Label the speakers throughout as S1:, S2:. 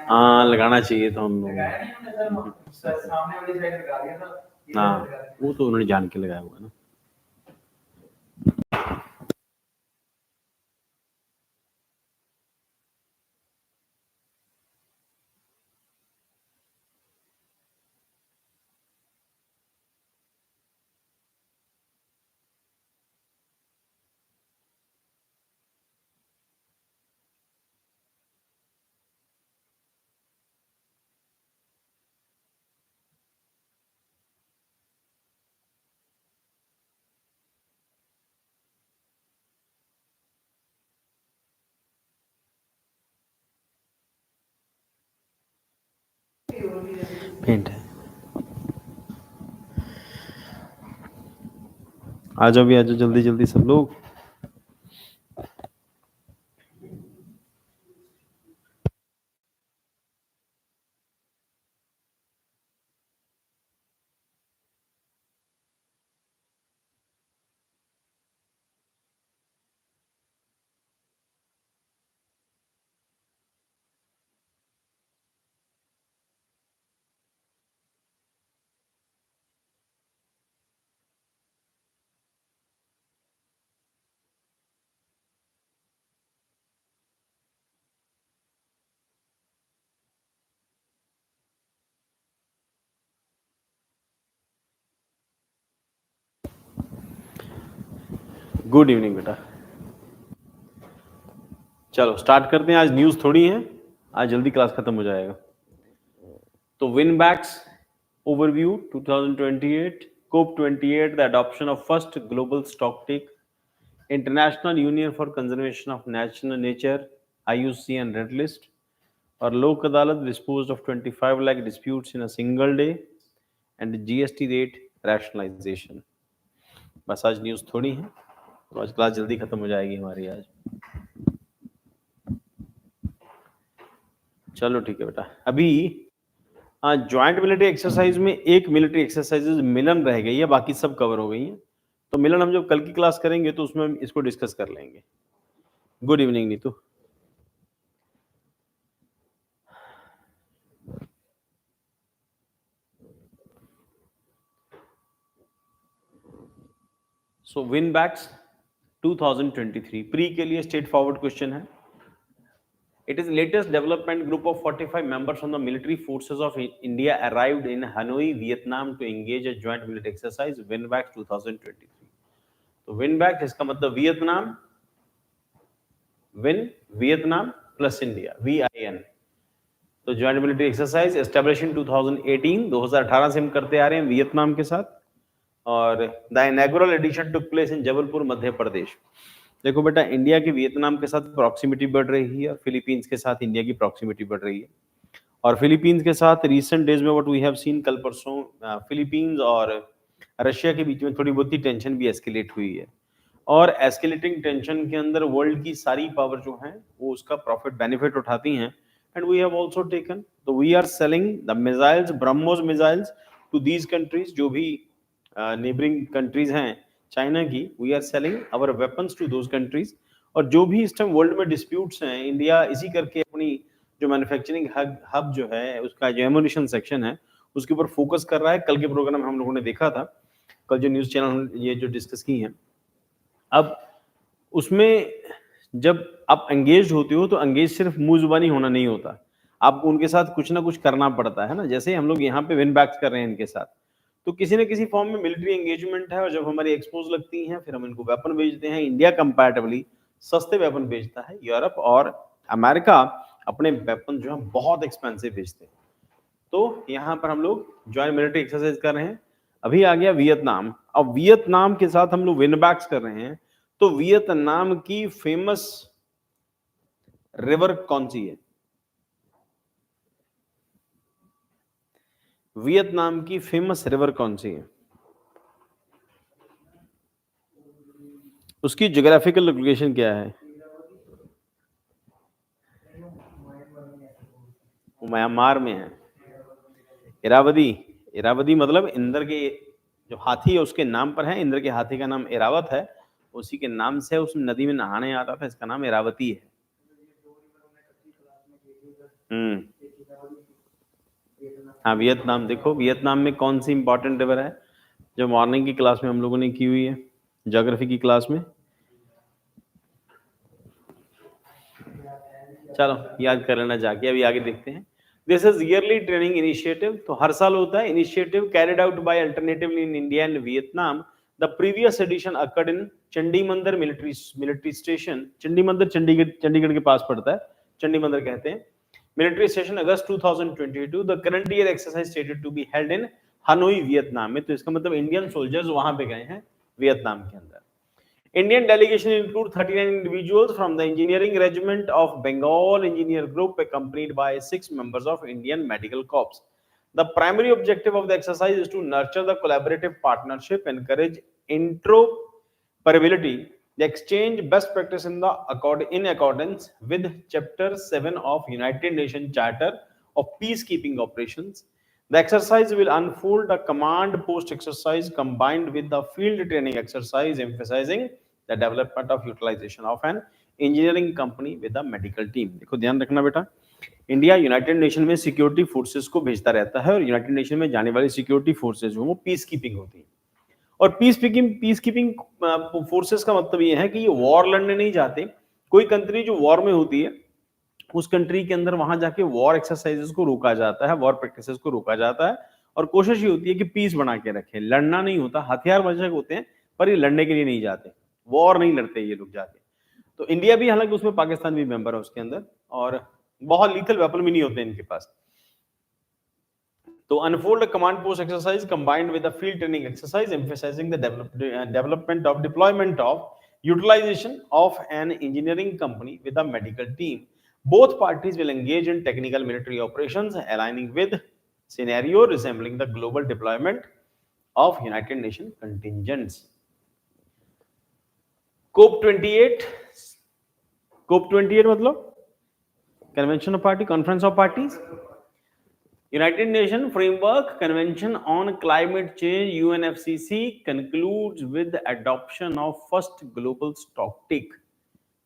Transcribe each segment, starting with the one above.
S1: हाँ लगाना चाहिए था हम लोग। हाँ वो तो उन्होंने जान के लगाया हुआ ना। पेंट है। आ जाओ भी, आ जाओ जल्दी जल्दी सब लोग। गुड इवनिंग बेटा। चलो स्टार्ट करते हैं। आज न्यूज़ थोड़ी है, आज जल्दी क्लास खत्म हो जाएगा। तो विनबैक्स overview 2028 COP28 the adoption of first global stocktake international union for conservation of national nature IUCN red list और Lok Adalat disposed of 25 lakh disputes in a single day and GST rate rationalisation. बस आज न्यूज़ थोड़ी है, तो आज क्लास जल्दी खत्म हो जाएगी हमारी आज। चलो ठीक है बेटा। अभी ज्वाइंट मिलिट्री एक्सरसाइज में एक मिलिट्री एक्सरसाइजेज मिलन रह गई है, बाकी सब कवर हो गई है। तो मिलन हम जब कल की क्लास करेंगे तो उसमें हम इसको डिस्कस कर लेंगे। Good evening Neetu. सो विन बैक्स 2023 प्री के लिए स्ट्रेट फॉरवर्ड क्वेश्चन है। It is latest development group of 45 members from the military forces of India arrived in Hanoi, Vietnam to engage a joint military exercise WinBack 2023. तो WinBack इसका मतलब Vietnam plus India VIN। तो joint military exercise establish in 2018 से हम करते आ रहे हैं Vietnam के साथ, और the inaugural edition took place in Jabalpur Madhya Pradesh. देखो बेटा, इंडिया की वियतनाम के साथ प्रॉक्सिमिटी बढ़ रही है और फिलीपींस के साथ इंडिया की प्रॉक्सिमिटी बढ़ रही है। और फिलीपींस के साथ रिसेंट डेज में व्हाट वी हैव सीन, कल परसों फिलीपींस और रशिया के बीच में थोड़ी बहुत ही टेंशन भी एस्केलेट हुई है। और एस्केलेटिंग टेंशन के अंदर वर्ल्ड की सारी पावर जो है वो उसका प्रॉफिट बेनिफिट उठाती हैं। And we have also taken, तो we are selling the missiles, BrahMos missiles to these countries, जो भी नेबरिंग कंट्रीज हैं चाइना की। We are selling our weapons to those countries. और जो भी इस टाइम वर्ल्ड में डिस्प्यूट्स हैं, इंडिया इसी करके अपनी जो मैन्युफैक्चरिंग हब जो है उसका जो एमुनिशन सेक्शन है उसके ऊपर फोकस कर रहा है। कल के प्रोग्राम में हम लोगों ने देखा था, कल जो न्यूज चैनल ये जो डिस्कस की है। अब उसमें जब आप एंगेज होते हो तो एंगेज सिर्फ मुंह जुबानी होना नहीं होता, आपको उनके साथ कुछ ना कुछ करना पड़ता है ना। जैसे हम लोग यहाँ पे विन बैक्स कर रहे हैं इनके साथ, तो किसी न किसी फॉर्म में मिलिट्री एंगेजमेंट है। और जब हमारी एक्सपोज लगती हैं फिर हम इनको वेपन भेजते हैं। इंडिया कंपैरेटिवली सस्ते वेपन भेजता है, यूरोप और अमेरिका अपने वेपन जो है बहुत एक्सपेंसिव भेजते हैं। तो यहाँ पर हम लोग ज्वाइंट मिलिट्री एक्सरसाइज कर रहे हैं। अभी आ गया वियतनाम। अब वियतनाम के साथ हम लोग विनबैक्स कर रहे हैं। तो वियतनाम की फेमस रिवर कौन सी है? वियतनाम की फेमस रिवर कौन सी है? उसकी ज्योग्राफिकल लोकेशन क्या है? वो म्यांमार में है। इरावदी, इरावदी मतलब इंद्र के जो हाथी है उसके नाम पर है। इंद्र के हाथी का नाम इरावत है। उसी के नाम से उस नदी में नहाने आता था, इसका नाम इरावती है। हाँ, वियतनाम। देखो वियतनाम में कौन सी इंपॉर्टेंट रिवर है जो मॉर्निंग की क्लास में हम लोगों ने की हुई है, ज्योग्राफी की क्लास में? चलो याद कर लेना जाके, अभी आगे देखते हैं। This is yearly training initiative, तो हर साल होता है initiative carried out by alternatively in India and Vietnam. The previous edition occurred in Chandimandir military station. Chandimandir Chandigarh के पास पड़ता है, चंडीमंदिर कहते हैं। Military station August 2022। The current year exercise stated to be held in Hanoi Vietnam में, तो इसका मतलब इंडियन सोल्जर्स वहां पे गए हैं वियतनाम के अंदर। Indian delegation include 39 individuals from the Engineering Regiment of Bengal Engineer Group, accompanied by 6 members of Indian Medical Corps. The primary objective of the exercise is to nurture the collaborative partnership, encourage interoperability, the exchange best practice in accordance with Chapter 7 of United Nations Charter of Peacekeeping Operations. The exercise will unfold a command post exercise combined with the field training exercise, emphasizing the development of utilization of an engineering company with a medical team. देखो ध्यान रखना बेटा, India United nation में security forces को भेजता रहता है, और यूनाइटेड नेशन में जाने वाली सिक्योरिटी फोर्सेस जो वो पीस कीपिंग होती है। और पीस कीपिंग फोर्सेस का मतलब ये है कि ये वॉर लड़ने नहीं जाते। कोई कंट्री जो वॉर में होती है, उस कंट्री के अंदर वहां जाके वॉर एक्सरसाइजेस को रोका जाता है, वॉर प्रैक्टिसेस को रोका जाता है, और कोशिश ये होती है कि पीस बना के रखें। लड़ना नहीं होता, हथियार वजह होते हैं, पर ये लड़ने के लिए नहीं जाते, वॉर नहीं लड़ते ये लोग जाके। तो इंडिया भी, हालांकि उसमें पाकिस्तान भी मेंबर है उसके अंदर, और बहुत लीथल वेपन भी नहीं होते इनके पास। तो unfold a command post exercise combined with a field training exercise, emphasising the development of deployment of utilization of an engineering company with a medical team. Both parties will engage in technical military operations, aligning with scenario resembling the global deployment of United Nations contingents. COP28 मतलब Convention of Parties, Conference of Parties, United Nations Framework Convention on Climate Change UNFCCC concludes with the adoption of first global stocktake.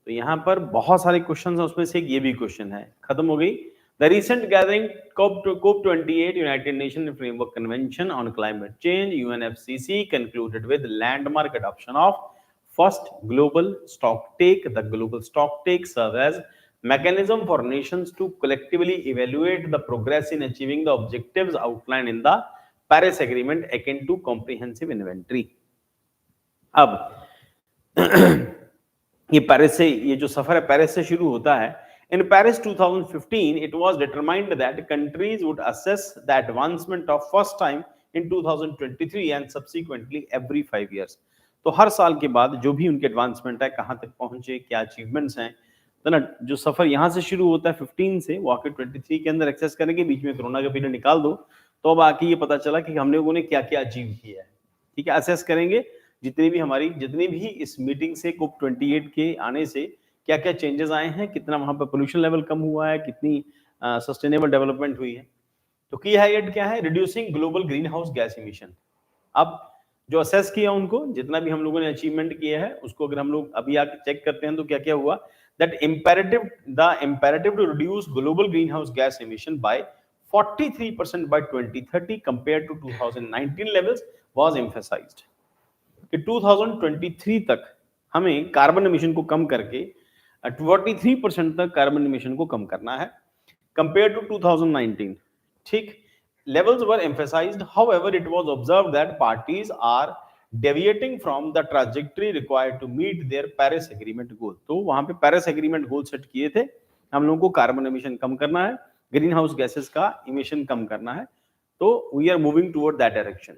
S1: तो यहाँ पर बहुत सारे question हैं, उसमें से एक ये भी क्वेश्चन है, खत्म हो गई। The recent gathering COP28 United Nations Framework Convention on Climate Change UNFCCC concluded with landmark adoption of first global stocktake. The global stocktake serves as mechanism for nations to collectively evaluate the progress in achieving the objectives outlined in the Paris Agreement, akin to comprehensive inventory. अब ये Paris से, ये जो सफर है Paris से शुरू होता है। In Paris 2015, it was determined that countries would assess the advancement of first time in 2023 and subsequently every 5 years. तो हर साल के बाद जो भी उनके एडवांसमेंट है, कहाँ तक पहुंचे, क्या अचीवमेंट्स हैं, तो ना जो सफर यहाँ से शुरू होता है 15 से, वो आके 23 के अंदर एक्सेस करेंगे, बीच में कोरोना का पीरियड निकाल दो, तो अब आके ये पता चला कि हम लोगों ने क्या क्या अचीव किया है। ठीक है, असेस करेंगे जितनी भी इस मीटिंग से COP28 के आने से क्या क्या चेंजेस आए हैं, कितना वहां पर पोल्यूशन लेवल कम हुआ है, कितनी सस्टेनेबल डेवलपमेंट हुई है। तो की हाईलाइट क्या है, reducing global green house gas emission. अब जो असेस किया उनको, जितना भी हम लोगों ने अचीवमेंट किया है, उसको अगर हम लोग अभी आके चेक करते हैं तो क्या क्या हुआ, that the imperative to reduce global greenhouse gas emission by 43% by 2030 compared to 2019 levels was emphasized. कि 2023 तक हमें कार्बन एमिशन को कम करके 43% तक कार्बन एमिशन को कम करना है compared to 2019. ठीक, levels were emphasized. However, it was observed that parties are deviating from the trajectory required to meet their Paris Agreement goal. तो वहां पे Paris Agreement goal सेट किए थे, हम लोगों को कार्बन एमिशन कम करना है, ग्रीन हाउस गैसेस का इमिशन कम करना है, तो we are moving toward that direction.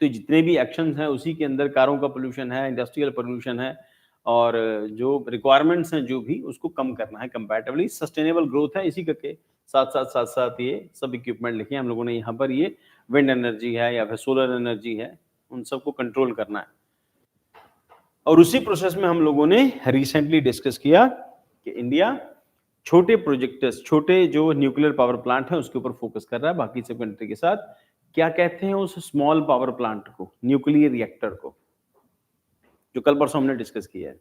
S1: तो जितने भी एक्शंस हैं उसी के अंदर कारों का पोल्यूशन है, इंडस्ट्रियल पोल्यूशन है, और जो रिक्वायरमेंट्स हैं जो भी, उसको कम करना है कंपैरेटिवली। सस्टेनेबल ग्रोथ है, इसी के साथ साथ ये सब इक्विपमेंट लिखे हैं हम लोगों ने यहाँ पर, ये विंड एनर्जी है या फिर सोलर एनर्जी है, उन सबको कंट्रोल करना है। और उसी प्रोसेस में हम लोगों ने रिसेंटली डिस्कस किया कि इंडिया छोटे प्रोजेक्ट्स, छोटे जो न्यूक्लियर पावर प्लांट है उसके ऊपर फोकस कर रहा है बाकी सब कंट्री के साथ। क्या कहते हैं उस स्मॉल पावर प्लांट को, न्यूक्लियर रिएक्टर को? जो कल परसों हमने डिस्कस किया है।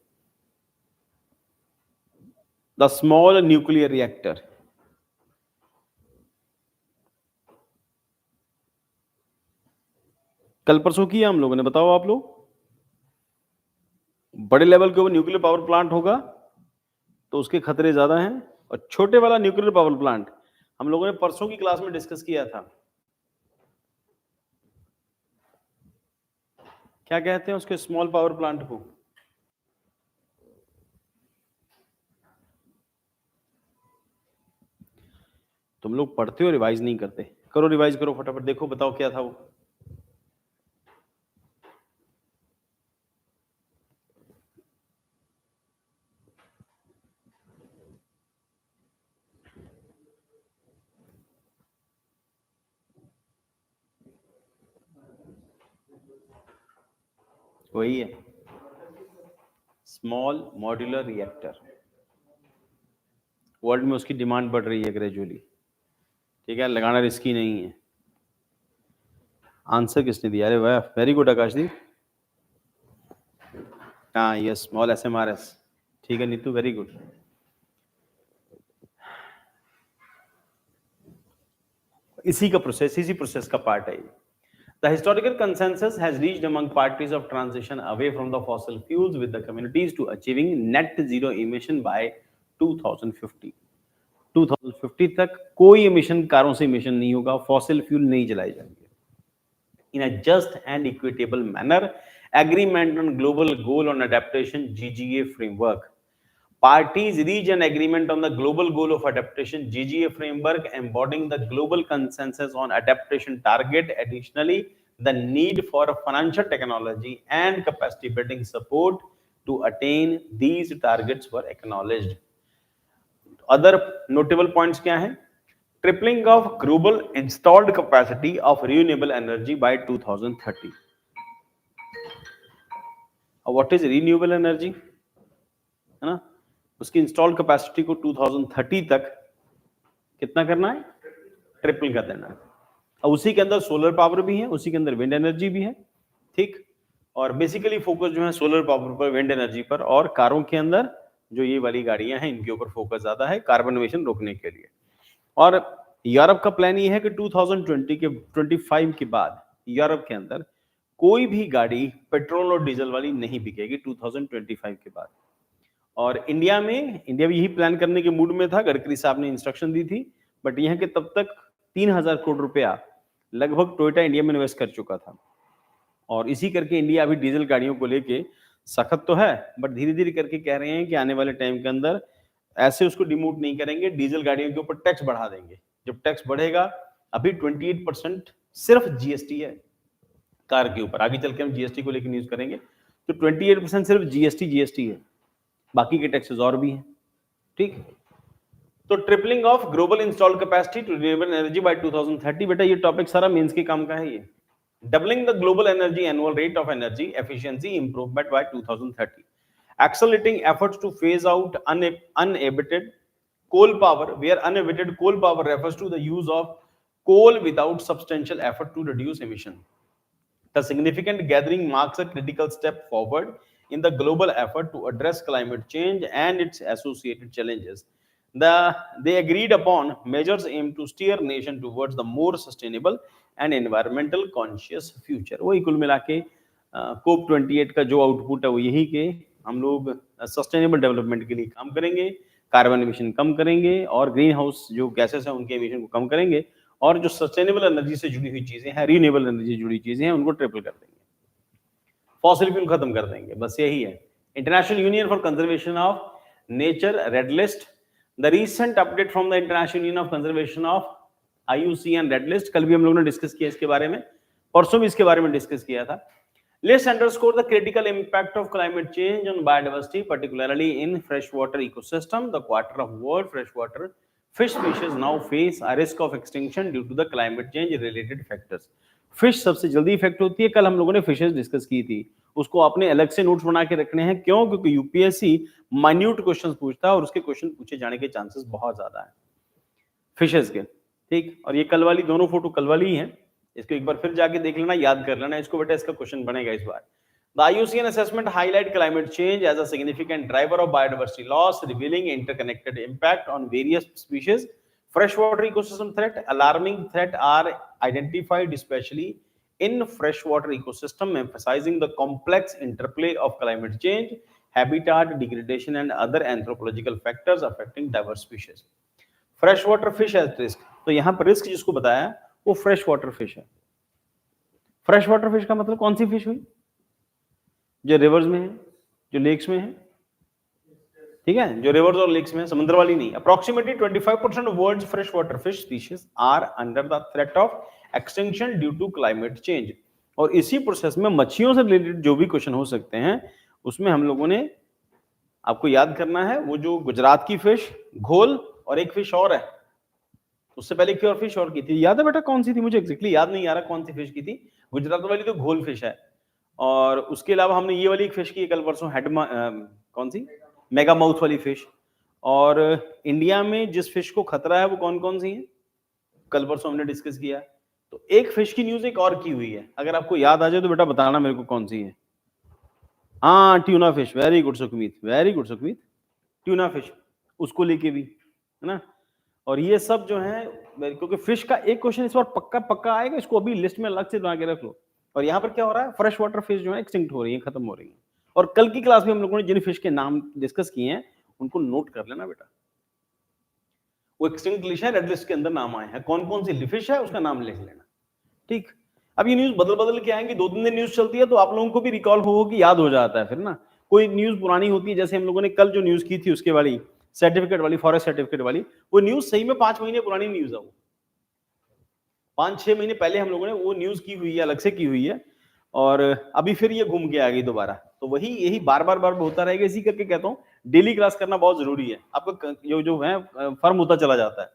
S1: द स्मॉल न्यूक्लियर रिएक्टर, कल परसों किया हम लोगों ने, बताओ आप लोग। बड़े लेवल के ऊपर न्यूक्लियर पावर प्लांट होगा तो उसके खतरे ज्यादा हैं, और छोटे वाला न्यूक्लियर पावर प्लांट हम लोगों ने परसों की क्लास में डिस्कस किया था। क्या कहते हैं उसके स्मॉल पावर प्लांट को? तुम लोग पढ़ते हो, रिवाइज नहीं करते। करो रिवाइज करो फटाफट, देखो बताओ क्या था वो। वही है, स्मॉल मॉड्यूलर रिएक्टर। वर्ल्ड में उसकी डिमांड बढ़ रही है ग्रेजुअली, ठीक है, लगाना रिस्की नहीं है। आंसर किसने दिया? अरे वाह, वेरी गुड आकाशदीप। हाँ, ये स्मॉल SMRS, ठीक है नीतू, वेरी गुड। इसी का प्रोसेस, इसी प्रोसेस का पार्ट है। The historical consensus has reached among parties of transition away from the fossil fuels with the communities to achieving net zero emission by 2050. 2050 तक कोई emission, कारों से emission नहीं होगा, fossil fuel नहीं जलाए जाएंगे। In a just and equitable manner, agreement on global goal on adaptation (GGA) framework. Parties reach an agreement on the global goal of adaptation (GGA) framework, embodying the global consensus on adaptation target. Additionally, the need for financial technology and capacity building support to attain these targets were acknowledged. Other notable points क्या हैं? Tripling of global installed capacity of renewable energy by 2030. What is renewable energy? है ना, उसकी installed capacity को 2030 तक कितना करना है? ट्रिपल कर देना है। और उसी के अंदर सोलर पावर भी है, उसी के अंदर विंड एनर्जी भी है, ठीक। और बेसिकली फोकस जो है सोलर पावर पर, विंड एनर्जी पर, और कारों के अंदर जो ये वाली गाड़ियां हैं इनके ऊपर फोकस ज्यादा है कार्बन एमिशन रोकने के लिए। और यूरोप का प्लान ये है कि 2025 के बाद यूरोप के अंदर कोई भी गाड़ी पेट्रोल और डीजल वाली नहीं बिकेगी 2025 के बाद। और इंडिया भी यही प्लान करने के मूड में था, गडकरी साहब ने इंस्ट्रक्शन दी थी, बट यह कि तब तक 3000 करोड़ रुपया लगभग टोयोटा इंडिया में इन्वेस्ट कर चुका था। और इसी करके इंडिया अभी डीजल गाड़ियों को लेके सख्त तो है, बट धीरे धीरे करके कह रहे हैं कि आने वाले टाइम के अंदर ऐसे उसको डिमोट नहीं करेंगे, डीजल गाड़ियों के ऊपर टैक्स बढ़ा देंगे। जब टैक्स बढ़ेगा, अभी 28% सिर्फ जीएसटी है कार के ऊपर, आगे चल के हम जीएसटी को लेकर न्यूज करेंगे, तो 28% सिर्फ जीएसटी है, बाकी के टैक्सेस और भी हैं, ठीक। तो tripling of global installed capacity to renewable energy by 2030, बेटा ये टॉपिक सारा मेंस के काम का है ये। Doubling the global energy annual rate of energy efficiency improvement by 2030, accelerating efforts to phase out unabated coal power, where unabated coal power refers to the use of coal without substantial effort to reduce emission. The significant gathering marks a critical step forward in the global effort to address climate change and its associated challenges. They agreed upon measures aimed to steer nation towards the more sustainable and environmental conscious future. वही कुल मिला के COP 28 का जो output है वो यही कि हम लोग सस्टेनेबल डेवलपमेंट के लिए काम करेंगे, कार्बन एमिशन कम करेंगे, और ग्रीन हाउस जो गैसेस हैं उनके एमिशन को कम करेंगे, और जो सस्टेनेबल एनर्जी से जुड़ी हुई चीजें हैं, रिन्यूएबल एनर्जी से जुड़ी चीजें हैं, उनको ट्रिपल कर देंगे, फॉसिल फ्यूल खत्म कर देंगे, बस यही है। International union for conservation of nature red list, the recent update from the international union of conservation of IUCN red list, कल भी हम लोगों ने डिस्कस किया इसके बारे में, परसों भी इसके बारे में डिस्कस किया था। Let's underscore the critical impact of climate change on biodiversity, particularly in freshwater ecosystem. The quarter of world freshwater fish species now face a risk of extinction due to the climate change related factors. Fish सबसे जल्दी effect होती है। कल हम लोगों ने fishes discuss की थी, उसको आपने अलग से नोट्स बना के रखने हैं। क्यों? क्योंकि यूपीएससी माइन्यूट क्वेश्चंस पूछता है और उसके क्वेश्चन पूछे जाने के चांसेस बहुत ज्यादा है फिशेस के, ठीक। और ये कल वाली दोनों फोटो कल वाली ही हैं, इसको एक बार फिर जाके देख लेना, याद कर लेना इसको बेटा, इसका क्वेश्चन बनेगा इस बार। The IUCN assessment highlight climate change as a significant driver of biodiversity loss, revealing interconnected impact on various species. Freshwater ecosystem threat, alarming threat are identified, especially in freshwater ecosystem, emphasizing the complex interplay of climate change, habitat degradation, and other anthropological factors affecting diverse species. Fresh water fish at risk, तो यहां पर risk जिसको बताया वो fresh water fish है। Fresh water fish का मतलब कौन सी फिश हुई? जो रिवर्स में है, जो लेक्स में है, ठीक है, जो रिवर्स और लेक्स में है, समुद्र वाली नहीं। Approximately 25% of world's fresh water fish species are under the threat of extinction due to climate change. और इसी प्रोसेस में मच्छियों से रिलेटेड जो भी क्वेश्चन हो सकते हैं उसमें हम लोगों ने आपको याद करना है वो जो गुजरात की फिश घोल और एक फिश और है, उससे पहले एक और फिश और की थी, याद है बेटा कौन सी थी? मुझे एग्जैक्टली याद नहीं आ रहा कौन सी फिश की थी। गुजरात वाली तो घोल फिश है, और उसके अलावा हमने ये वाली एक फिश की कल परसों कौन सी मेगा माउथ वाली फिश। और इंडिया में जिस फिश को खतरा है वो कौन कौन सी है कल परसों हमने डिस्कस किया। तो एक फिश की न्यूज एक और की हुई है, अगर आपको याद आ जाए तो बेटा बताना मेरे को कौन सी है। हाँ tuna fish, very good Sukhmeet, very good Sukhmeet, tuna fish उसको लेके भी है ना। और ये सब जो है क्योंकि फिश का एक क्वेश्चन इस बार पक्का पक्का आएगा, इसको अभी लिस्ट में अलग से बना के रख लो। और यहाँ पर क्या हो रहा है, फ्रेश वाटर फिश जो है एक्सटिंक्ट हो रही है, खत्म हो रही है। और कल की क्लास में हम लोगों ने जिन फिश के नाम डिस्कस किए हैं उनको नोट कर लेना बेटा, वो एक्सटिंक्ट लिस्ट है, रेड लिस्ट के अंदर नाम आए हैं, कौन कौन सी फिश है उसका नाम लिख लेना, ठीक। अब ये न्यूज बदल बदल के आएंगी, 2-3 दिन न्यूज चलती है तो आप लोगों को भी रिकॉल हो कि याद हो जाता है फिर ना। कोई न्यूज पुरानी होती है, जैसे हम लोगों ने कल जो न्यूज की थी उसके वाली सर्टिफिकेट वाली, फॉरेस्ट सर्टिफिकेट वाली, वो न्यूज सही में 5 महीने पुरानी न्यूज है, वो 5-6 महीने पहले हम लोगों ने वो न्यूज की हुई है, अलग से की हुई है, और अभी फिर ये घूम के आ गई दोबारा। तो वही यही बार बार होता रहेगा, इसी करके कहता हूँ डेली क्लास करना बहुत जरूरी है, आपका जो है फर्म होता चला जाता है।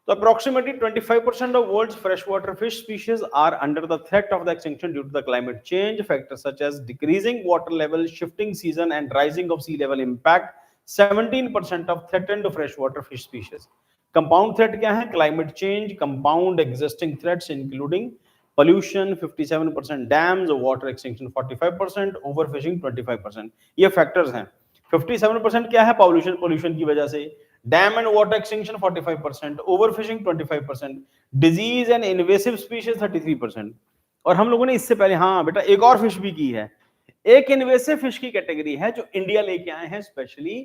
S1: So approximately 25% of world's freshwater fish species are under the threat of the extinction due to the climate change. Factors such as decreasing water level, shifting season, and rising of sea level impact 17% of threatened freshwater fish species. Compound threat क्या है? Climate change. Compound existing threats including pollution 57%, dams, water extinction 45%, overfishing 25%. ये factors हैं। 57% क्या है? Pollution की वजह से, dam and water extinction 45%, overfishing 25%, disease and invasive species 33%। और हम लोगों ने इससे पहले हाँ बेटा एक और फिश भी की है, एक इन्वेसिव फिश की कैटेगरी है जो इंडिया लेके आए हैं स्पेशली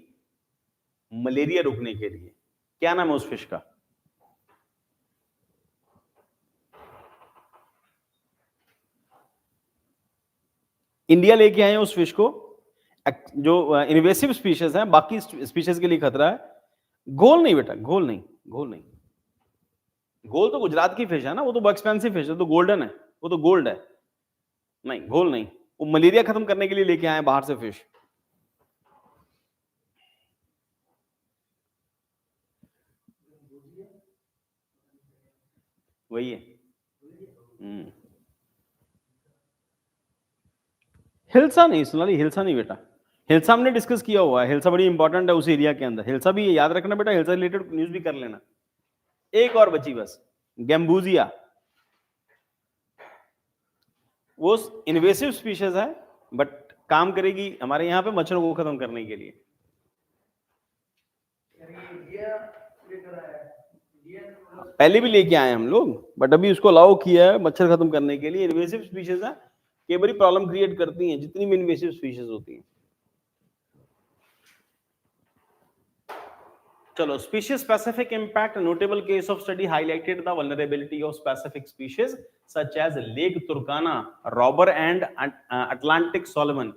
S1: मलेरिया रोकने के लिए। क्या नाम है उस फिश का? इंडिया लेके आए हैं उस फिश को, जो इन्वेसिव स्पीशीज है, बाकी स्पीशीज के लिए खतरा है। घोल नहीं बेटा, घोल नहीं, घोल नहीं। घोल तो गुजरात की फिश है ना, वो तो एक्सपेंसिव फिश है, तो गोल्डन है, वो तो गोल्ड है। नहीं घोल नहीं, वो मलेरिया खत्म करने के लिए लेके आए बाहर से फिश। वही है। हिल्सा नहीं सोनाली, हिल्सा नहीं बेटा, हिल्सा हमने डिस्कस किया हुआ है, हिल्सा बड़ी इंपॉर्टेंट है उस एरिया के अंदर। हिल्सा भी याद रखना बेटा, हिल्सा रिलेटेड न्यूज भी कर लेना। एक और बची बस, गैम्बूजिया, वो इन्वेसिव स्पीशीज है बट काम करेगी हमारे यहाँ पे मच्छरों को खत्म करने के लिए। पहले भी लेके आए हम लोग, बट अभी उसको अलाउ किया है मच्छर खत्म करने के लिए। इन्वेसिव स्पीशीज है, कई बड़ी प्रॉब्लम क्रिएट करती हैं जितनी भी इन्वेसिव स्पीशीज होती हैं। चलो, species specific impact, a notable case of study highlighted the vulnerability of specific species such as Lake Turkana, robber and Atlantic salmon,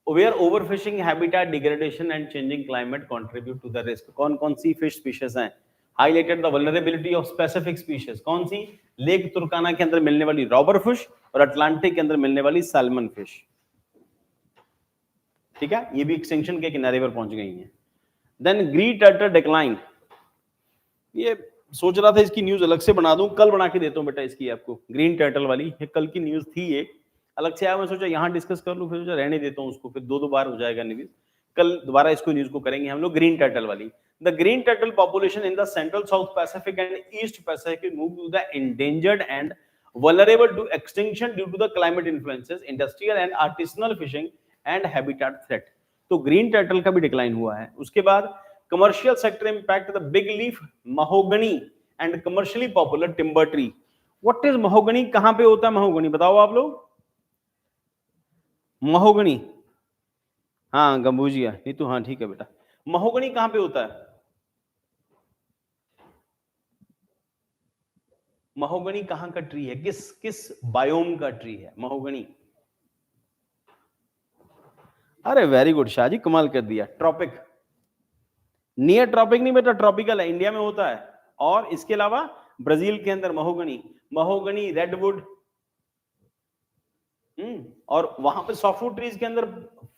S1: where overfishing, habitat degradation and changing climate contribute to the risk. कौन सी fish species हैं? Highlighted the vulnerability of specific species. कौन सी? Lake Turkana के अंदर मिलने वाली robber fish और Atlantic के अंदर मिलने वाली salmon fish। ठीक है, ये भी extinction के किनारे पर पहुंच गई हैं। Then ग्रीन टर्टल डिक्लाइन, ये सोच रहा था इसकी न्यूज अलग से बना दूं, कल बना के देता हूं बेटा इसकी आपको। ग्रीन टर्टल वाली ये कल की न्यूज थी, एक अलग से आया, मैं सोचा यहां डिस्कस कर लूं, फिर सोचा रहने देता हूं उसको, फिर दो बार हो जाएगा न्यूज। कल दोबारा इसको न्यूज को करेंगे हम लोग। ग्रीन टर्टल वाली, the green turtle population in the central South Pacific and East Pacific move to the endangered and vulnerable to extinction due to the climate influences, industrial and artisanal fishing and habitat threat. तो green turtle का भी decline हुआ है. उसके बाद commercial sector impact the big leaf mahogany and commercially popular timber tree. What is mahogany? कहां पे होता है महोगनी? बताओ आप लोग. महोगनी, हाँ गंबूजिया नीतू, हाँ ठीक है बेटा. महोगनी कहां पे होता है? महोगनी कहां का ट्री है? किस किस बायोम का ट्री है महोगनी? अरे वेरी गुड शाहजी, कमाल कर दिया. ट्रॉपिक, नियर ट्रॉपिक नहीं बेटा, ट्रॉपिकल है, इंडिया में होता है. और इसके अलावा ब्राजील के अंदर महोगनी रेडवुड, और वहां पे सॉफ्टवुड ट्रीज के अंदर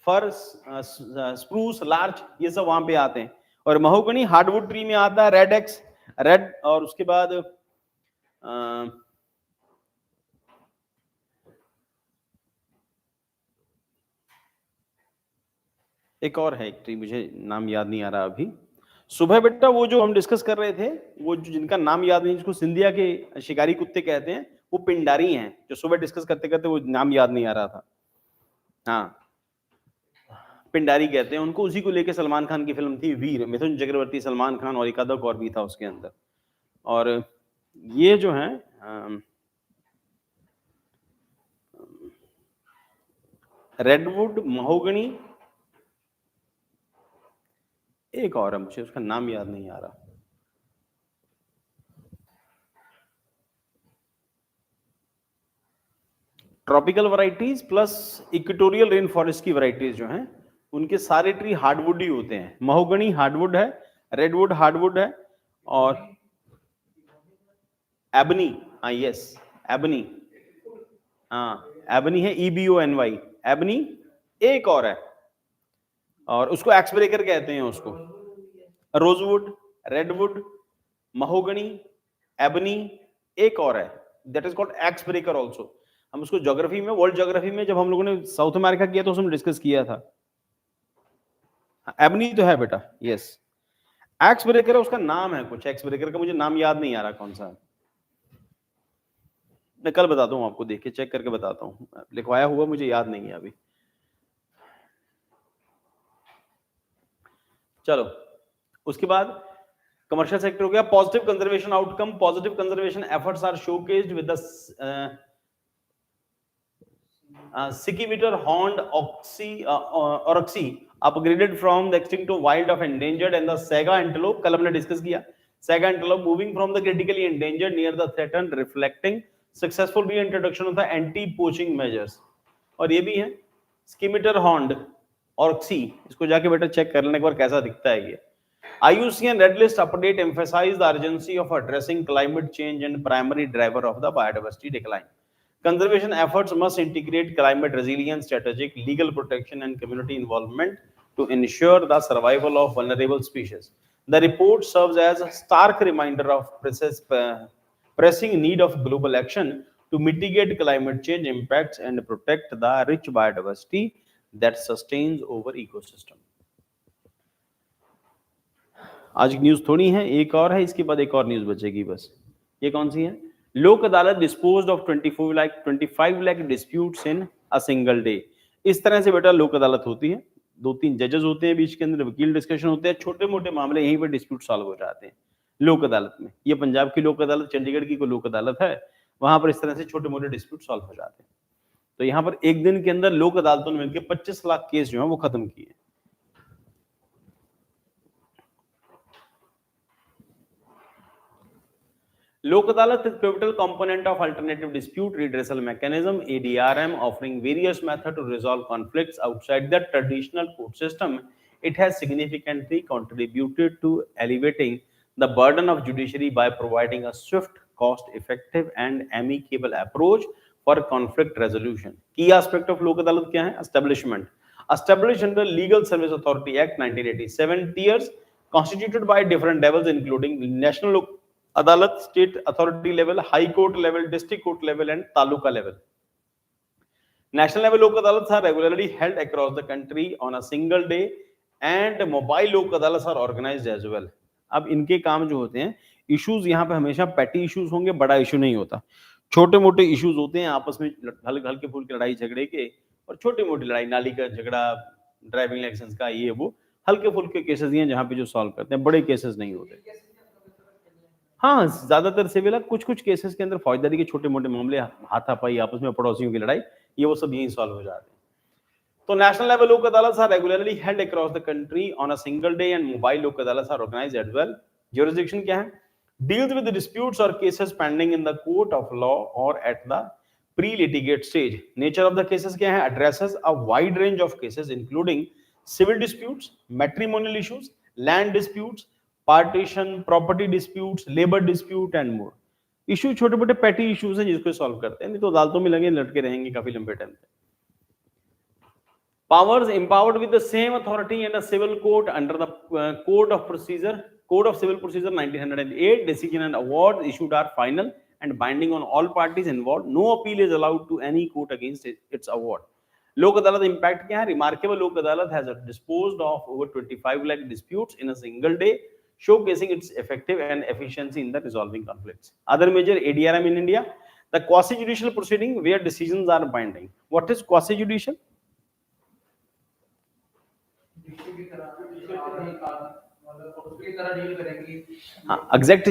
S1: फर, स्प्रूस, लार्च, ये सब वहां पे आते हैं. और महोगनी हार्डवुड ट्री में आता है, रेड एक्स, रेड. और उसके बाद एक और है एक ट्री, मुझे नाम याद नहीं आ रहा अभी. सुबह बेटा वो जो हम डिस्कस कर रहे थे, वो जो जिनका नाम याद नहीं, जिसको सिंधिया के शिकारी कुत्ते कहते हैं, वो पिंडारी हैं. जो सुबह डिस्कस करते करते वो नाम याद नहीं आ रहा था. हाँ, पिंडारी कहते हैं उनको. उसी को लेके सलमान खान की फिल्म थी वीर, मिथुन चक्रवर्ती, सलमान खान और एक आधा और भी था उसके अंदर. और ये जो है रेडवुड, महोगनी, एक और है, मुझे उसका नाम याद नहीं आ रहा. Tropical varieties plus equatorial rain forest की वैरायटीज जो हैं, उनके सारे ट्री हार्डवुड ही होते हैं. महोगनी हार्डवुड है, रेडवुड हार्डवुड है, और एबनी, हाँ यस एबनी, हाँ एबनी है, EBONY, एबनी. एक और है, और उसको एक्स ब्रेकर कहते हैं उसको. रोजवुड, रेडवुड, महोगनी, एबनी, एक और है that is called x breaker also. हम उसको ज्योग्राफी में, वर्ल्ड ज्योग्राफी में जब हम लोगों ने साउथ अमेरिका किया तो उसमें डिस्कस किया था. एबनी तो है बेटा, यस. एक्स ब्रेकर है, उसका नाम है कुछ एक्स ब्रेकर का, मुझे नाम याद नहीं आ रहा कौन सा है. मैं कल बताता हूँ आपको, देख के चेक करके बताता हूँ. लिखवाया हुआ मुझे याद नहीं है अभी. चलो उसके बाद कमर्शियल सेक्टर हो गया. Positive conservation outcome, positive conservation efforts are showcased with the Sikimeter horned oryxy upgraded from the extinct to wild of endangered, and the saga antelope, कल हमने डिस्कस किया. saga antelope moving from the critically endangered near the threatened, reflecting successful reintroduction of the anti-poaching measures. और ये भी है Sikimeter horned oryxy, इसको जाके बेटा चेक कर लेना एक बार कैसा दिखता है ये. IUCN Red List update emphasized the urgency of addressing climate change and primary driver of the biodiversity decline. Conservation efforts must integrate climate resilience, strategic legal protection, and community involvement to ensure the survival of vulnerable species. The report serves as a stark reminder of pressing need of global action to mitigate climate change impacts and protect the rich biodiversity that sustains our ecosystem. आज news थोड़ी है, एक और है, इसके बाद एक और न्यूज बचेगी बस. ये कौन सी है? लोक Adalat disposed of 25 lakh disputes in a single day. इस तरह से बेटा लोक अदालत होती है. 2-3 जजेस होते हैं, बीच के अंदर वकील डिस्कशन होते हैं, छोटे मोटे मामले यहीं पर डिस्प्यूट सॉल्व हो जाते हैं लोक अदालत में. ये पंजाब की लोक अदालत, चंडीगढ़ की कोई लोक अदालत है, वहां पर इस तरह से छोटे मोटे डिस्प्यूट सॉल्व हो जाते हैं. तो यहाँ पर एक दिन के अंदर लोक अदालतों ने मिलकर 25 लाख केस जो है वो खत्म किए. Lok Adalat is pivotal component of alternative dispute redressal mechanism ADRM, offering various methods to resolve conflicts outside the traditional court system. It has significantly contributed to elevating the burden of judiciary by providing a swift, cost-effective, and amicable approach for conflict resolution. Key aspect of Lok Adalat क्या है? Establishment. Established under Legal Service Authority Act 1987, tiers constituted by different levels including National Adalat, state authority level, high court level, district court level, and taluka level. National level lok adalats are regularly held across the country on a single day, and mobile lok adalats are organized as well. अब इनके काम जो होते हैं, issues यहाँ पे हमेशा patty issues होंगे, बड़ा इशू नहीं होता. छोटे मोटे इश्यूज होते हैं आपस में, हल्के फुल्के लड़ाई झगड़े के, और छोटी मोटी लड़ाई, नाली का झगड़ा, ड्राइविंग लाइसेंस का, ये वो हल्के फुल्के केसेस ही हैं जहाँ पे जो सॉल्व करते हैं, बड़े केसेस नहीं होते। हाँ, ज्यादातर सिविल है, कुछ कुछ केसेस के अंदर फौजदारी के छोटे मोटे मामले, हाथापाई आपस में, पड़ोसियों की लड़ाई, ये वो सब यही सॉल्व हो जाते हैं। तो national level Lok Adalat are regularly held across the country on a single day, and mobile Lok Adalat are organised as well. Jurisdiction क्या है? Deals with disputes or cases pending in the court of law or at the pre-litigate stage. Nature of the cases क्या है? Addresses a wide range of cases including civil disputes, matrimonial issues, land disputes, partition, property disputes, labor dispute and more. Issue छोटे मोटे petty issues हैं जिसको solve करते हैं, नहीं तो अदालतों में लगे लटके रहेंगे काफी लंबे टाइम तक। Powers empowered with the same authority in a civil court under the Code of Civil Procedure 1908. Decision and awards issued are final and binding on all parties involved. No appeal is allowed to any court against its award. Lok Adalat impact क्या है? Remarkable Lok Adalat has disposed of over 25 lakh disputes in a single day, showcasing its effective and efficiency in the resolving conflicts. Other major ADRM in India, the quasi-judicial proceeding where decisions are binding. What is quasi-judicial? हाँ, exact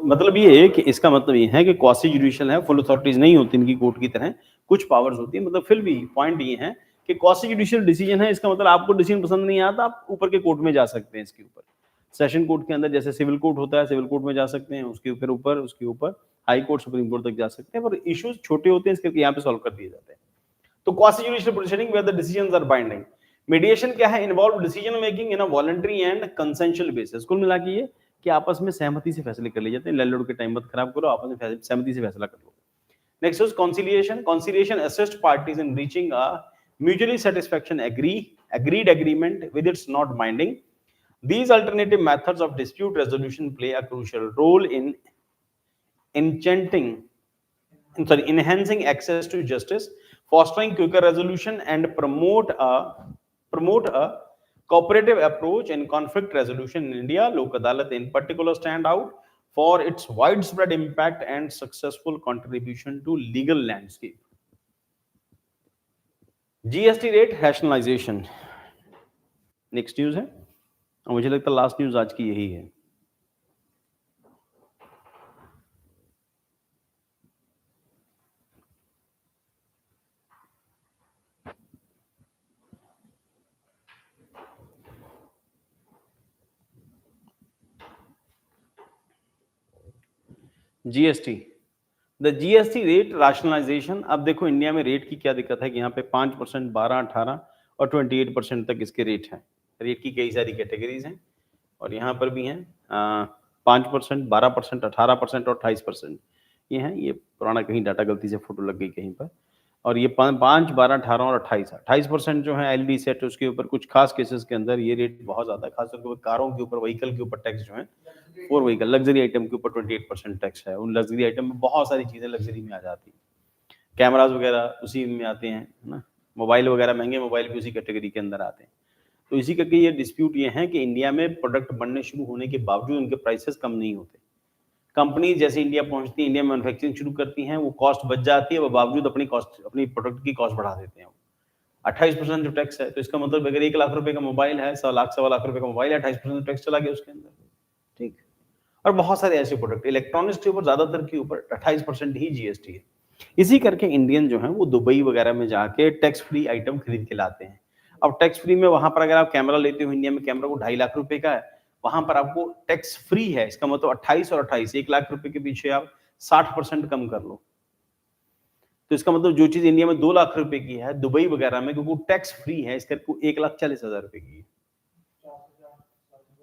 S1: मतलब ये है कि इसका मतलब ये है कि क्वासी जुडिशियल है, फुल अथॉरिटीज नहीं होती इनकी कोर्ट की तरह, कुछ पावर्स होती है, मतलब फिर भी पॉइंट ये है कि क्वासी जुडिशियल डिसीजन है, इसका मतलब आपको डिसीजन पसंद नहीं आता, आप ऊपर के कोर्ट में जा सकते हैं इसके ऊपर। सेशन कोर्ट के अंदर जैसे सिविल कोर्ट होता है, सिविल कोर्ट में जा सकते हैं, उसके ऊपर उसके ऊपर हाई कोर्ट, सुप्रीम कोर्ट तक जा सकते हैं, पर इश्यूज छोटे होते हैं इसके यहाँ पे सॉल्व कर दिए जाते हैं। तो quasi judicial proceeding where the decisions are binding. Mediation क्या है? Involve decision making in a voluntary and consensual basis. कुल मिला के ये कि आपस में सहमति से फैसले कर लिए जाते हैं, लैंडलॉर्ड के टाइम मत खराब करो, आपस में सहमति से फैसला कर लो। Next is conciliation. Conciliation assist parties in reaching a mutually satisfaction agreed agreement with its not binding. These alternative methods of dispute resolution play a crucial role in enhancing access to justice, fostering quicker resolution, and promote a cooperative approach in conflict resolution in India. Lok Adalat in particular stand out for its widespread impact and successful contribution to legal landscape. GST rate rationalization next news है, और मुझे लगता है last news आज की यही है। GST, the GST rate rationalisation. अब देखो इंडिया में रेट की क्या दिक्कत है कि यहाँ पे 5%, 12, 18 और 28% तक इसके रेट हैं। रेट की कई सारी कैटेगरीज हैं और यहाँ पर भी हैं 5%, 12%, 18% और 28%। ये हैं, ये पुराना कहीं डाटा गलती से फोटो लग गई कहीं पर, और ये 5, 12, 18 और 28% जो है एलडी सेट, उसके ऊपर कुछ खास केसेस के अंदर ये रेट बहुत ज्यादा है, खासतौर पर कारों के ऊपर, व्हीकल के ऊपर टैक्स जो है, फोर व्हीकल लग्जरी आइटम के ऊपर 28% टैक्स है। उन लग्जरी आइटम में बहुत सारी चीजें लग्जरी में आ जाती हैं, कैमराज वगैरह उसी में आते हैं ना, मोबाइल वगैरह, महंगे मोबाइल भी उसी कैटेगरी के अंदर आते हैं। तो इसी करके ये डिस्प्यूट ये है कि इंडिया में प्रोडक्ट बनने शुरू होने के बावजूद उनके प्राइसेस कम नहीं होते। कंपनी जैसे इंडिया पहुंचती है, इंडिया में मैन्युफैक्चरिंग शुरू करती हैं, वो कॉस्ट बच जाती है, वो बावजूद अपनी प्रोडक्ट की कॉस्ट बढ़ा देते हैं। 28% जो टैक्स है, तो इसका मतलब अगर 1 लाख रुपए का मोबाइल है, 100 लाख, 1.25 लाख रुपए का मोबाइल है, 28% टैक्स चला गया उसके अंदर, ठीक। और बहुत सारे ऐसे प्रोडक्ट, इलेक्ट्रॉनिक्स के ऊपर ज्यादातर के ऊपर 28% ही जीएसटी है। इसी करके इंडियन जो है वो दुबई वगैरह में जाके टैक्स फ्री आइटम खरीद के लाते हैं। अब टैक्स फ्री में वहां पर अगर आप कैमरा लेते हो, इंडिया में कैमरा को 2.5 लाख रुपए का है, वहां पर आपको टैक्स फ्री है। इसका मतलब 28 और 28, 1 लाख रुपए के पीछे आप 60% कम कर लो। तो इसका मतलब जो चीज इंडिया में 2 लाख रुपए की है, दुबई वगैरह में क्योंकि टैक्स फ्री है, इसका 1,40,000 रुपए की है,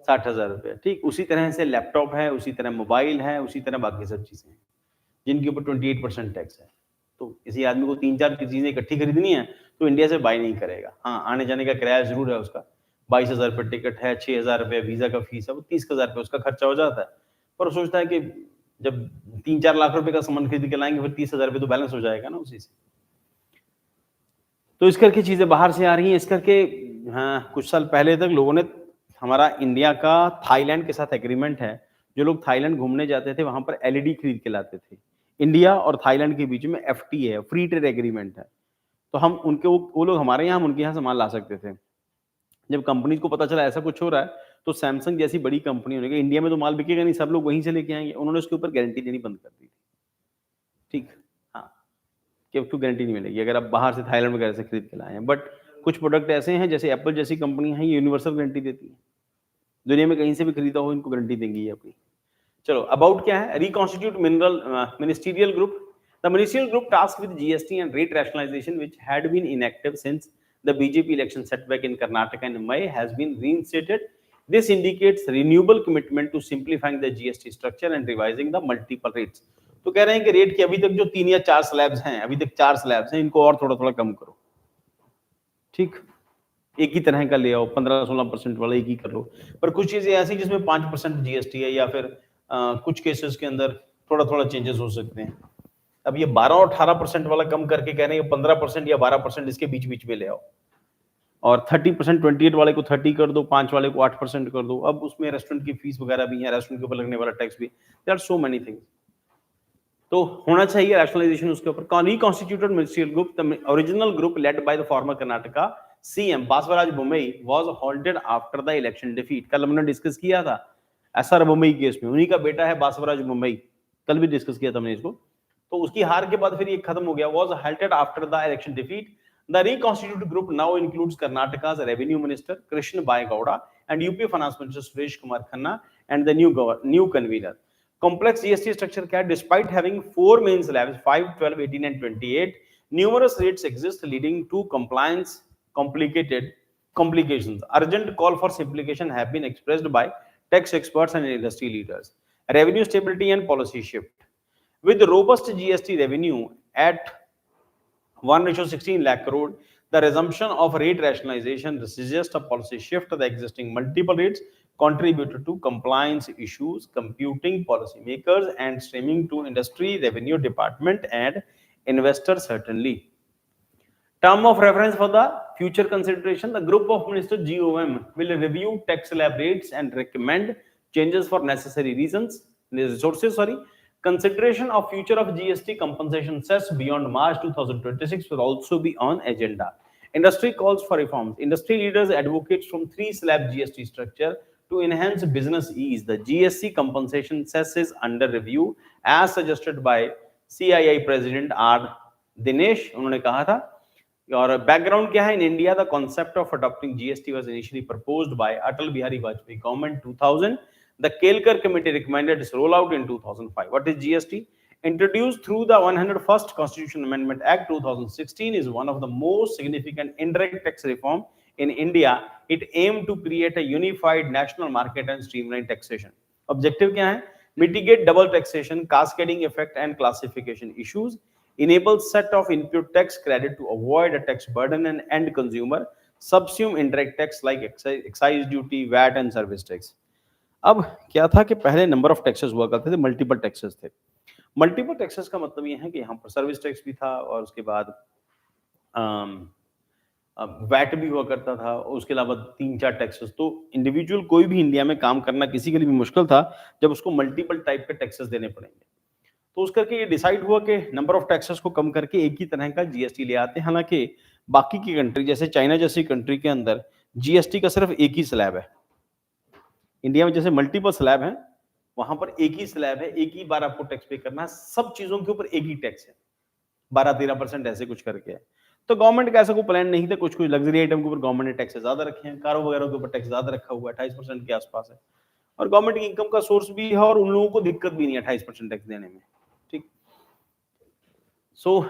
S1: 60,000 रुपए, ठीक। उसी तरह से लैपटॉप है, उसी तरह मोबाइल है, उसी तरह बाकी सब चीजें हैं जिनके ऊपर 28% टैक्स है। तो किसी आदमी को 3-4 चीजें इकट्ठी खरीदनी है तो इंडिया से बाय नहीं करेगा। हाँ, आने जाने का किराया जरूर है उसका, 22,000 रुपए टिकट है, 6,000 रुपए वीजा का फीस है, वो 30,000 रुपए उसका खर्चा हो जाता है। पर वो सोचता है कि जब 3-4 लाख रुपए का सामान खरीद के लाएंगे, फिर 30,000 रुपए तो बैलेंस हो जाएगा ना उसी से। तो इस करके चीजें बाहर से आ रही हैं। इस करके हाँ, कुछ साल पहले तक लोगों ने, हमारा इंडिया का थाईलैंड के साथ एग्रीमेंट है, जो लोग थाईलैंड घूमने जाते थे वहां पर एलईडी खरीद के लाते थे। इंडिया और थाईलैंड के बीच में एफटी है, फ्री ट्रेड एग्रीमेंट है। तो हम उनके वो लोग हमारे यहाँ, हम उनके यहाँ सामान ला सकते थे। जब कंपनीज को पता चला ऐसा कुछ हो रहा है, तो सैमसंग जैसी बड़ी कंपनी होने के इंडिया में तो माल बिकेगा नहीं, सब लोग वहीं से लेके आएंगे। उन्होंने उसके ऊपर गारंटी देनी बंद कर दी। ठीक, हाँ, कि अब क्यों गारंटी नहीं मिलेगी अगर आप बाहर से थाईलैंड वगैरह से खरीद के लाए हैं। बट कुछ प्रोडक्ट ऐसे हैं जैसे एप्पल जैसी कंपनी है, ये यूनिवर्सल गारंटी देती है। दुनिया में कहीं से भी खरीदा हो, इनको गारंटी देंगी ये अपनी। चलो, अबाउट क्या है, reconstitute ministerial group. The ministerial group task with GST and rate rationalisation which had been inactive since the BJP election setback in Karnataka in May has been reinstated. This indicates renewable commitment to simplifying the GST structure and revising the multiple rates. तो कह रहे हैं कि rate के अभी तक जो 3 या 4 स्लैब्स हैं, अभी तक 4 स्लैब्स हैं, इनको और थोड़ा-थोड़ा कम करो। ठीक, एक ही तरह का ले आओ, 15-16% वाला एक ही कर लो। पर कुछ चीजें ऐसी जिसमें 5% जीएसटी है, या फिर कुछ केसेस के अंदर थोड़ा-थोड़ा चेंजेस हो सकते हैं। अब ये 12 और 18% वाला कम करके कह रहे हैं 15% या 12% इसके बीच-बीच में ले आओ, और 30% 28 वाले को 30 कर दो, 5 वाले को 8% कर दो। अब उसमें रेस्टोरेंट की फीस वगैरह भी है, रेस्टोरेंट के ऊपर लगने वाला टैक्स भी, there are so many things. तो होना चाहिए रैशनलाइजेशन उसके ऊपर। Reconstituted ministerial group, the original group led by the former Karnataka CM Basavaraj Bommai was halted after the election defeat. कल हमने डिस्कस किया था एसआर बोम्मई केस में, उन्हीं का बेटा है बासवराज बोम्मई, कल भी डिस्कस किया था हमने इसको। तो उसकी हार के बाद फिर ये खत्म हो गया, was halted after the election defeat. The reconstituted group now includes Karnataka's Revenue Minister Krishna Bai Gowda and UP Finance Minister Suresh Kumar Khanna and the new convener. Complex GST structure क्या है? Despite having 4 main slabs 5, 12, 18 and 28, numerous rates exist leading to complications. Urgent call for simplification have been expressed by tax experts and industry leaders. Revenue stability and policy shift. With robust GST revenue at 1:16 lakh crore, the resumption of rate rationalization suggests a policy shift. The existing multiple rates contributed to compliance issues, computing policymakers and streaming to industry, revenue department and investors certainly. Term of reference for the future consideration, the group of ministers GOM will review tax slab rates and recommend changes for necessary resources. Consideration of future of GST compensation cess beyond March 2026 will also be on agenda. Industry calls for reforms. Industry leaders advocate from 3 slab GST structure to enhance business ease. The GST compensation cess is under review as suggested by CII President R. Dinesh. उन्होंने कहा था, और background क्या है, in India the concept of adopting GST was initially proposed by Atal Bihari Vajpayee government 2000. The Kelkar Committee recommended its rollout in 2005. What is GST? Introduced through the 101st Constitution Amendment Act 2016, is one of the most significant indirect tax reform in India. It aimed to create a unified national market and streamline taxation. Objective क्या है? Mitigate double taxation, cascading effect and classification issues. Enable set of input tax credit to avoid a tax burden and end consumer. Subsume indirect tax like excise duty, VAT and service tax. अब क्या था कि पहले number of taxes हुआ करते थे, multiple taxes थे। Multiple taxes का मतलब ये है कि यहाँ पर सर्विस टैक्स भी था, और उसके बाद वैट भी हुआ करता था, और उसके अलावा 3-4 टैक्सेस। तो इंडिविजुअल कोई भी इंडिया में काम करना किसी के लिए भी मुश्किल था जब उसको मल्टीपल टाइप के टैक्सेस देने पड़ेंगे। तो उस करके ये डिसाइड हुआ कि नंबर ऑफ टैक्सेस को कम करके एक ही तरह का जीएसटी ले आते हैं। हालांकि बाकी की कंट्री जैसे चाइना जैसी कंट्री के अंदर जीएसटी का सिर्फ एक ही स्लैब है। इंडिया में जैसे मल्टीपल स्लैब हैं, वहां पर एक ही स्लैब है, एक ही बार आपको टैक्स पे करना है, सब चीजों के ऊपर एक ही टैक्स है, 12-13% ऐसे कुछ करके है। तो गवर्नमेंट का ऐसा कोई प्लान नहीं था, कुछ लग्जरी आइटम के ऊपर गवर्नमेंट ने टैक्स ज्यादा रखे हैं, कारों वगैरह के ऊपर टैक्स ज्यादा रखा हुआ है, 28% के आसपास है, और गवर्नमेंट की इनकम का सोर्स भी है, और उन लोगों को दिक्कत भी नहीं है 28% टैक्स देने में। ठीक, सो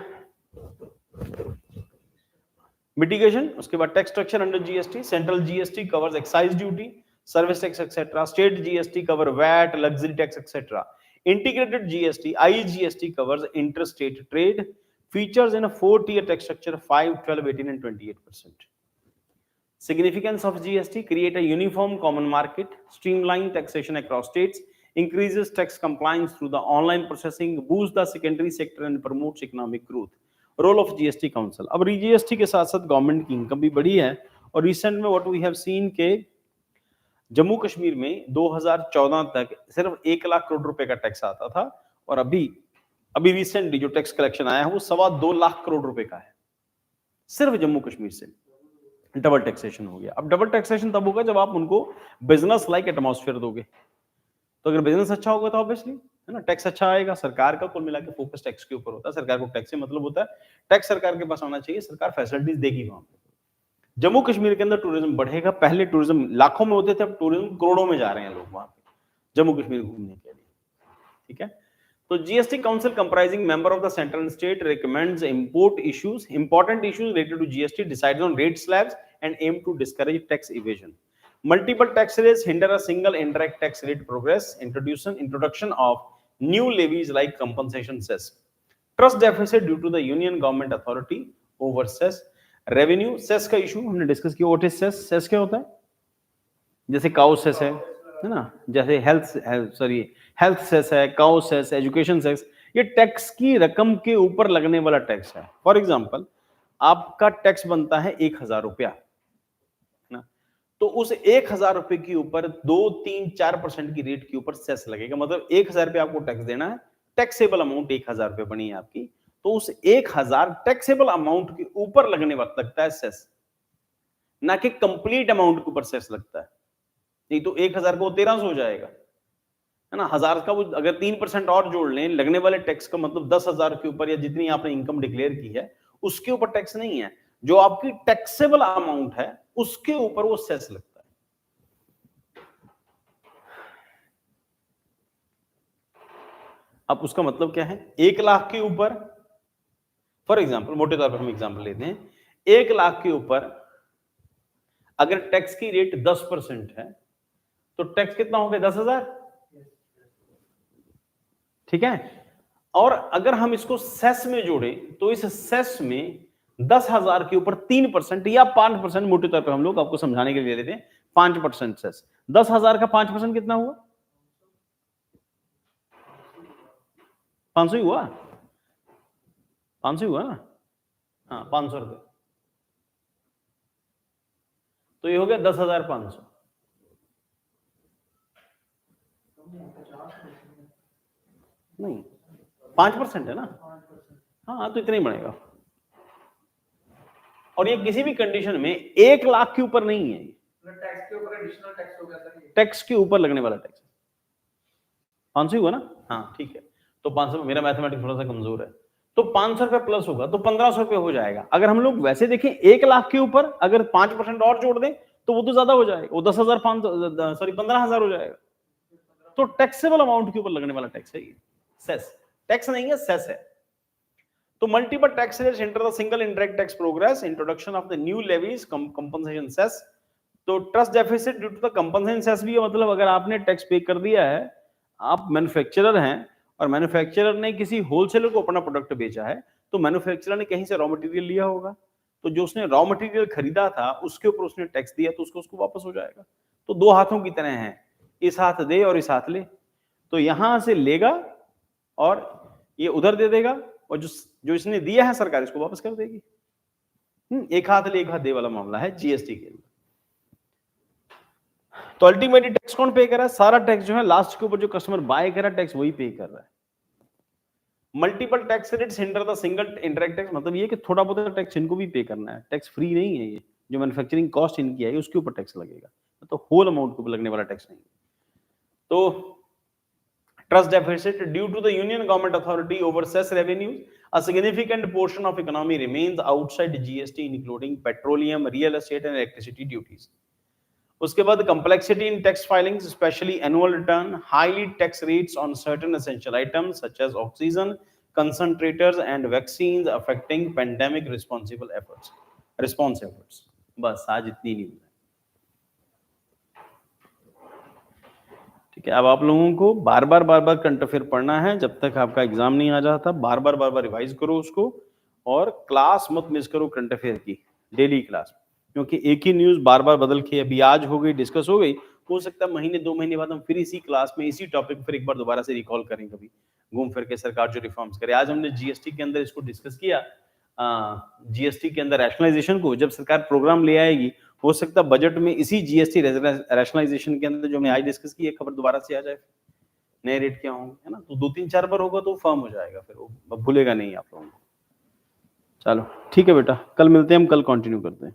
S1: मिटिगेशन, उसके बाद tax structure under GST. Central GST covers excise duty, service tax etc. State GST cover VAT, luxury tax etc. Integrated GST IGST covers interstate trade. Features in a 4-tier tax structure 5, 12, 18 and 28%. Significance of GST: create a uniform common market, streamline taxation across states, increases tax compliance through the online processing, boosts the secondary sector and promotes economic growth. Role of GST Council. अब GST के साथ साथ government की income भी बढ़ी है, और recent में व्हाट वी हैव सीन के जम्मू कश्मीर में 2014 तक सिर्फ 1 लाख करोड़ रुपए का टैक्स आता था, और अभी अभी रिसेंटली जो टैक्स कलेक्शन आया है वो 2.25 लाख करोड़ रुपए का है, सिर्फ जम्मू कश्मीर से। डबल टैक्सेशन हो गया। अब डबल टैक्सेशन तब होगा जब आप उनको बिजनेस लाइक एटमॉस्फेयर दोगे। तो अगर बिजनेस अच्छा होगा तो ऑब्वियसली है ना, टैक्स अच्छा आएगा। सरकार का कुल मिला के फोकस टैक्स के ऊपर होता है। सरकार को टैक्स से मतलब होता है टैक्स सरकार के पास आना चाहिए, सरकार फैसिलिटीज देगी वहां पे। जम्मू कश्मीर के अंदर टूरिज्म बढ़ेगा। पहले टूरिज्म लाखों में होते थे, अब टूरिज्म करोड़ों में जा रहे हैं लोग वहां पे जम्मू कश्मीर घूमने के लिए। ठीक है, तो GST council comprising member of the central and state recommends import issues, important issues related to GST, decides on rate slabs and aim to discourage tax evasion. Multiple tax rates hinder a single indirect tax rate progress. Introduction of new levies like compensation cess. Trust deficit due to the union government authority over cess. Revenue cess का issue हमने discuss किया। What is cess? Cess क्या होता है? जैसे cow cess है ना, जैसे हेल्थ सेस है, काउ सेस, एजुकेशन सेस, ये टैक्स की रकम के ऊपर लगने वाला टैक्स है। फॉर एग्जाम्पल, आपका टैक्स बनता है 1000 रुपया, तो उस 1000 रुपए के ऊपर 2, 3, 4% की रेट के ऊपर सेस लगेगा। मतलब 1000 रुपए आपको टैक्स देना है, टैक्सेबल अमाउंट 1000 रुपए बनी है आपकी, तो उस 1000 टैक्सेबल अमाउंट के ऊपर लगने वक्त लगता है सेस, ना कि कंप्लीट अमाउंट के ऊपर सेस लगता है। नहीं तो 1000 को 1300 हो जाएगा, है ना। 1000 का वो अगर 3% और जोड़ लें लगने वाले टैक्स का, मतलब 10,000 के ऊपर या जितनी आपने इनकम डिक्लेयर की है उसके ऊपर टैक्स नहीं है, जो आपकी टैक्सेबल अमाउंट है उसके ऊपर वो सेस लगता है। अब उसका मतलब क्या है? 1 लाख के ऊपर, फॉर एग्जांपल मोटे तौर पर हम एग्जांपल लेते हैं, 1 लाख के ऊपर अगर टैक्स की रेट 10% है तो टैक्स कितना हो गया? 10,000। ठीक है, और अगर हम इसको सेस में जोड़ें तो इस सेस में 10,000 के ऊपर 3% या 5%, मोटे तौर पे हम लोग आपको समझाने के लिए लेते हैं 5% सेस। 10,000 का 5% कितना हुआ? 500 ही हुआ, 500 हुआ ना। हाँ, 500 रुपए, तो ये हो गया 10,500। नहीं, 5% है ना। हाँ, तो इतना ही बनेगा। और ये किसी भी कंडीशन में 1 लाख के ऊपर नहीं है, टैक्स के ऊपर एडिशनल टैक्स हो गया सर, टैक्स के ऊपर लगने वाला टैक्स। 500 हुआ ना। हाँ ठीक है, तो 500, मेरा मैथमेटिक्स थोड़ा सा कमजोर है, तो 500 रुपए प्लस होगा तो 1500 रुपए हो जाएगा। अगर हम लोग वैसे देखें 1 लाख के ऊपर अगर 5% और जोड़ दें तो वो तो ज्यादा हो जाएगा, वो 15,000 हो जाएगा। तो टैक्सेबल अमाउंट के ऊपर लगने वाला टैक्स है ये, सेस। टैक्स नहीं है, सेस है। तो multiple tax rates hinder the single indirect tax progress. Introduction of the new levies, compensation cess. तो trust deficit due to the compensation cess भी है, मतलब अगर आपने टैक्स पे कर दिया है, आप मैन्युफैक्चरर हैं और मैन्युफैक्चरर ने किसी होलसेलर को अपना प्रोडक्ट बेचा है, तो मैन्युफैक्चरर ने कहीं से रॉ मटेरियल लिया होगा, तो जो उसने रॉ मटेरियल खरीदा था उसके ऊपर उसने टैक्स दिया, तो उसको वापस हो जाएगा। तो दो हाथों की तरह है, इस हाथ दे और इस हाथ ले। तो यहां से लेगा और ये उधर दे देगा, और जो इसने दिया है सरकार इसको वापस कर देगी। एक हाथ ले एक हाथ दे वाला मामला है जीएसटी के लिए। तो अल्टीमेटली टैक्स कौन पे कर रहा है? सारा टैक्स जो है लास्ट के ऊपर जो कस्टमर बाय कर रहा है टैक्स वही पे कर रहा है। Multiple tax rates hinder the single indirect tax, मतलब ये कि थोड़ा बहुत टैक्स इनको भी पे करना है, टैक्स फ्री नहीं है। ये जो मैन्युफैक्चरिंग कॉस्ट इनकी है उसके ऊपर टैक्स लगेगा, तो होल अमाउंट के ऊपर लगने वाला टैक्स नहीं। तो trust deficit due to the union government authority over cess revenues, a significant portion of economy remains outside GST, including petroleum, real estate and electricity duties. उसके बाद complexity in tax filings, especially annual return, highly tax rates on certain essential items such as oxygen concentrators and vaccines, affecting pandemic response efforts. बस आज इतनी news है। ठीक है, अब आप लोगों को बार बार करंट अफेयर पढ़ना है जब तक आपका एग्जाम नहीं आ जाता। बार बार रिवाइज करो उसको, और क्लास मत मिस करो करंट अफेयर की, डेली क्लास, क्योंकि एक ही न्यूज बार बदल के अभी आज हो गई, डिस्कस हो गई, हो सकता है महीने 2 महीने बाद हम फिर इसी क्लास में इसी टॉपिक फिर एक बार दोबारा से रिकॉल करें, कभी घूम फिर के सरकार जो रिफॉर्म्स करे। आज हमने जीएसटी के अंदर इसको डिस्कस किया, जीएसटी के अंदर रैशनलाइजेशन को जब सरकार प्रोग्राम ले आएगी, हो सकता है बजट में इसी जीएसटी रैशनलाइजेशन के अंदर जो हमने आज डिस्कस की है खबर दोबारा से आ जाए। नए रेट क्या होंगे, है ना। तो 2-3-4 बार होगा तो फर्म हो जाएगा, फिर वो भूलेगा नहीं आप लोगों को। चलो ठीक है बेटा, कल मिलते हैं हम, कल कंटिन्यू करते हैं।